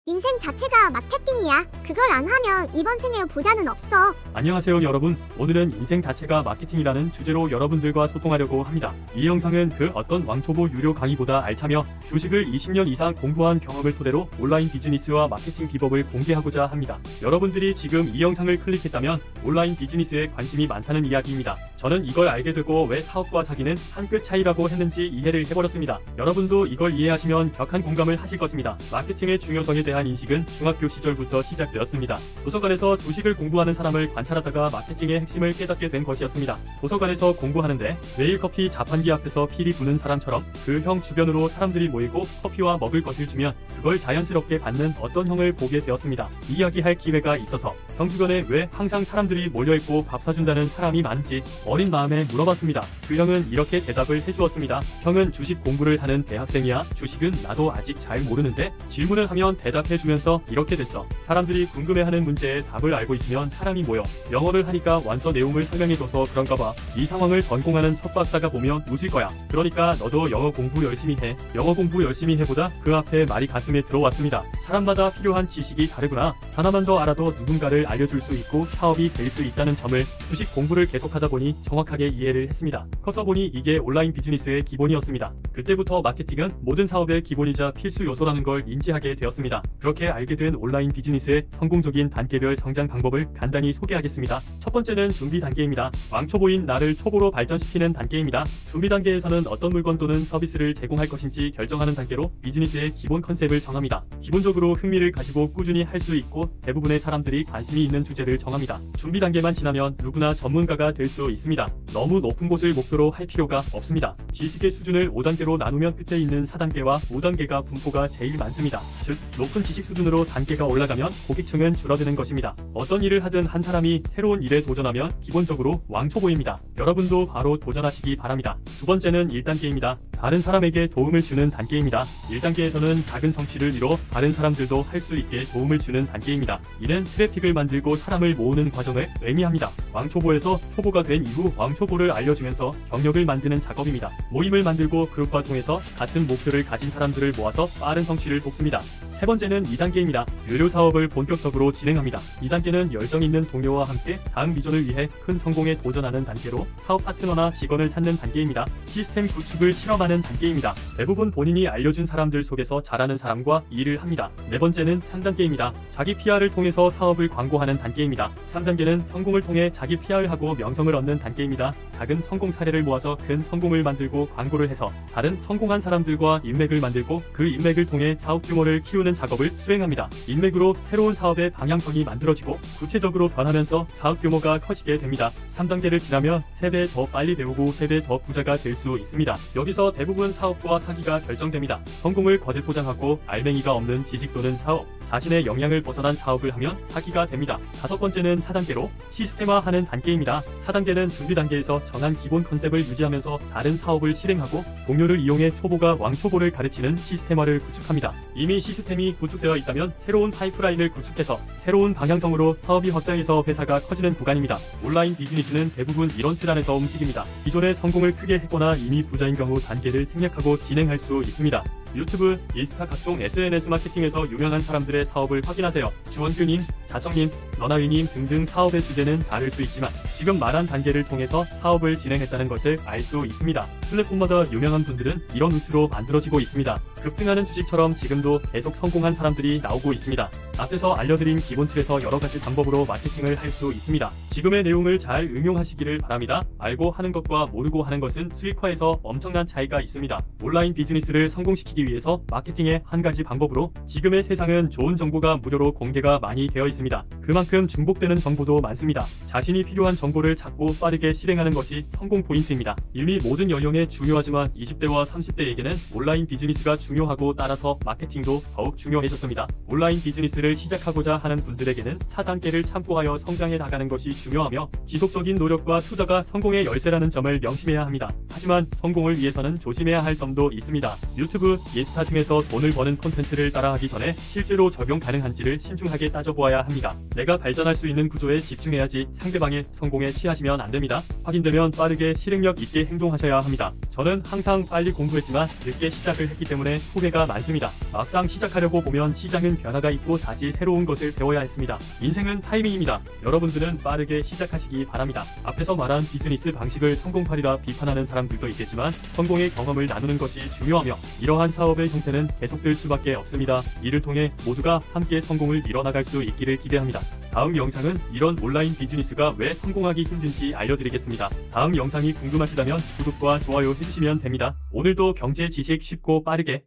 인생 자체가 마케팅이야. 그걸 안 하면 이번 생에 보자는 없어. 안녕하세요 여러분. 오늘은 인생 자체가 마케팅이라는 주제로 여러분들과 소통하려고 합니다. 이 영상은 그 어떤 왕초보 유료 강의보다 알차며 주식을 20년 이상 공부한 경험을 토대로 온라인 비즈니스와 마케팅 비법을 공개하고자 합니다. 여러분들이 지금 이 영상을 클릭했다면 온라인 비즈니스에 관심이 많다는 이야기입니다. 저는 이걸 알게 되고 왜 사업과 사기는 한 끗 차이라고 했는지 이해를 해버렸습니다. 여러분도 이걸 이해하시면 격한 공감을 하실 것입니다. 마케팅의 중요성에 대한 인식은 중학교 시절부터 시작되었습니다. 도서관에서 주식을 공부하는 사람을 관찰하다가 마케팅의 핵심을 깨닫게 된 것이었습니다. 도서관에서 공부하는데 매일 커피 자판기 앞에서 피리 부는 사람처럼 그 형 주변으로 사람들이 모이고 커피와 먹을 것을 주면 그걸 자연스럽게 받는 어떤 형을 보게 되었습니다. 이야기할 기회가 있어서 형 주변에 왜 항상 사람들이 몰려있고 밥 사준다는 사람이 많은지 어린 마음에 물어봤습니다. 그 형은 이렇게 대답을 해주었습니다. 형은 주식 공부를 하는 대학생이야. 주식은 나도 아직 잘 모르는데 질문을 하면 대답해주면서 이렇게 됐어. 사람들이 궁금해하는 문제에 답을 알고 있으면 사람이 모여. 영어를 하니까 원서 내용을 설명해줘서 그런가 봐. 이 상황을 전공하는 석박사가 보면 웃을 거야. 그러니까 너도 영어 공부 열심히 해. 영어 공부 열심히 해보다 그 앞에 말이 가슴에 들어왔습니다. 사람마다 필요한 지식이 다르구나. 하나만 더 알아도 누군가를 알려줄 수 있고 사업이 될 수 있다는 점을 주식 공부를 계속하다 보니 정확하게 이해를 했습니다. 커서 보니 이게 온라인 비즈니스의 기본이었습니다. 그때부터 마케팅은 모든 사업의 기본이자 필수 요소라는 걸 인지하게 되었습니다. 그렇게 알게 된 온라인 비즈니스의 성공적인 단계별 성장 방법을 간단히 소개하겠습니다. 첫 번째는 준비 단계입니다. 왕초보인 나를 초보로 발전시키는 단계입니다. 준비 단계에서는 어떤 물건 또는 서비스를 제공할 것인지 결정하는 단계로 비즈니스의 기본 컨셉을 정합니다. 기본적으로 흥미를 가지고 꾸준히 할 수 있고 대부분의 사람들이 관심이 있는 주제를 정합니다. 준비 단계만 지나면 누구나 전문가가 될 수 있습니다. 너무 높은 곳을 목표로 할 필요가 없습니다. 지식의 수준을 5단계로 나누면 끝에 있는 4단계와 5단계가 분포가 제일 많습니다. 즉 높은 지식 수준으로 단계가 올라가면 고객층은 줄어드는 것입니다. 어떤 일을 하든 한 사람이 새로운 일에 도전하면 기본적으로 왕초보입니다. 여러분도 바로 도전하시기 바랍니다. 두 번째는 1단계입니다. 다른 사람에게 도움을 주는 단계입니다. 1단계에서는 작은 성취를 이뤄 다른 사람들도 할 수 있게 도움을 주는 단계입니다. 이는 트래픽을 만들고 사람을 모으는 과정을 의미합니다. 왕초보에서 초보가 된 이후 왕초보를 알려주면서 경력을 만드는 작업입니다. 모임을 만들고 그룹과 통해서 같은 목표를 가진 사람들을 모아서 빠른 성취를 돕습니다. 세 번째는 2단계입니다. 유료 사업을 본격적으로 진행합니다. 2단계는 열정 있는 동료와 함께 다음 비전을 위해 큰 성공에 도전하는 단계로 사업 파트너나 직원을 찾는 단계입니다. 시스템 구축을 실험하는 단계입니다. 대부분 본인이 알려준 사람들 속에서 잘하는 사람과 일을 합니다. 네 번째는 3단계입니다. 자기 PR을 통해서 사업을 광고하는 단계입니다. 3단계는 성공을 통해 자기 PR을 하고 명성을 얻는 단계입니다. 작은 성공 사례를 모아서 큰 성공을 만들고 광고를 해서 다른 성공한 사람들과 인맥을 만들고 그 인맥을 통해 사업 규모를 키우는 작업을 수행합니다. 인맥으로 새로운 사업의 방향성이 만들어지고 구체적으로 변하면서 사업 규모가 커지게 됩니다. 3단계를 지나면 3배 더 빨리 배우고 3배 더 부자가 될 수 있습니다. 여기서 대부분 사업과 사기가 결정됩니다. 성공을 거듭포장하고 알맹이가 없는 지식 또는 사업, 자신의 역량을 벗어난 사업을 하면 사기가 됩니다. 다섯 번째는 4단계로 시스템화하는 단계입니다. 4단계는 준비 단계에서 정한 기본 컨셉을 유지하면서 다른 사업을 실행하고 동료를 이용해 초보가 왕초보를 가르치는 시스템화를 구축합니다. 이미 시스템이 구축되어 있다면 새로운 파이프라인을 구축해서 새로운 방향성으로 사업이 확장해서 회사가 커지는 구간입니다. 온라인 비즈니스는 대부분 이런 틀 안에서 움직입니다. 기존의 성공을 크게 했거나 이미 부자인 경우 단계를 생략하고 진행할 수 있습니다. 유튜브, 인스타 각종 SNS 마케팅에서 유명한 사람들의 사업을 확인하세요. 주원규님, 자청님, 너나위님 등등 사업의 주제는 다를 수 있지만 지금 말한 단계를 통해서 사업을 진행했다는 것을 알 수 있습니다. 플랫폼마다 유명한 분들은 이런 루트로 만들어지고 있습니다. 급등하는 주식처럼 지금도 계속 성공한 사람들이 나오고 있습니다. 앞에서 알려드린 기본 틀에서 여러가지 방법으로 마케팅을 할 수 있습니다. 지금의 내용을 잘 응용하시기를 바랍니다. 알고 하는 것과 모르고 하는 것은 수익화에서 엄청난 차이가 있습니다. 온라인 비즈니스를 성공시키기 위해서 마케팅의 한 가지 방법으로 지금의 세상은 좋은 정보가 무료로 공개가 많이 되어 있습니다. 그만큼 중복되는 정보도 많습니다. 자신이 필요한 정보를 찾고 빠르게 실행하는 것이 성공 포인트입니다. 이미 모든 연령에 중요하지만 20대와 30대에게는 온라인 비즈니스가 중요하고 따라서 마케팅도 더욱 중요해졌습니다. 온라인 비즈니스를 시작하고자 하는 분들에게는 4단계를 참고하여 성장해 나가는 것이 중요하며 지속적인 노력과 투자가 성공의 열쇠라는 점을 명심해야 합니다. 하지만 성공을 위해서는 조심해야 할 점도 있습니다. 유튜브, 인스타 등에서 돈을 버는 콘텐츠를 따라하기 전에 실제로 적용 가능한지를 신중하게 따져보아야 합니다. 내가 발전할 수 있는 구조에 집중해야지 상대방의 성공에 취하시면 안 됩니다. 확인되면 빠르게 실행력 있게 행동하셔야 합니다. 저는 항상 빨리 공부했지만 늦게 시작을 했기 때문에 후회가 많습니다. 막상 시작하려고 보면 시장은 변화가 있고 다시 새로운 것을 배워야 했습니다. 인생은 타이밍입니다. 여러분들은 빠르게 시작하시기 바랍니다. 앞에서 말한 비즈니스 방식을 성공하리라 비판하는 사람들도 있겠지만 성공의 경험을 나누는 것이 중요하며 이러한 사업의 형태는 계속될 수밖에 없습니다. 이를 통해 모두가 함께 성공을 이뤄나갈 수 있기를 기대합니다. 다음 영상은 이런 온라인 비즈니스가 왜 성공하기 힘든지 알려드리겠습니다. 다음 영상이 궁금하시다면 구독과 좋아요 해주시면 됩니다. 오늘도 경제 지식 쉽고 빠르게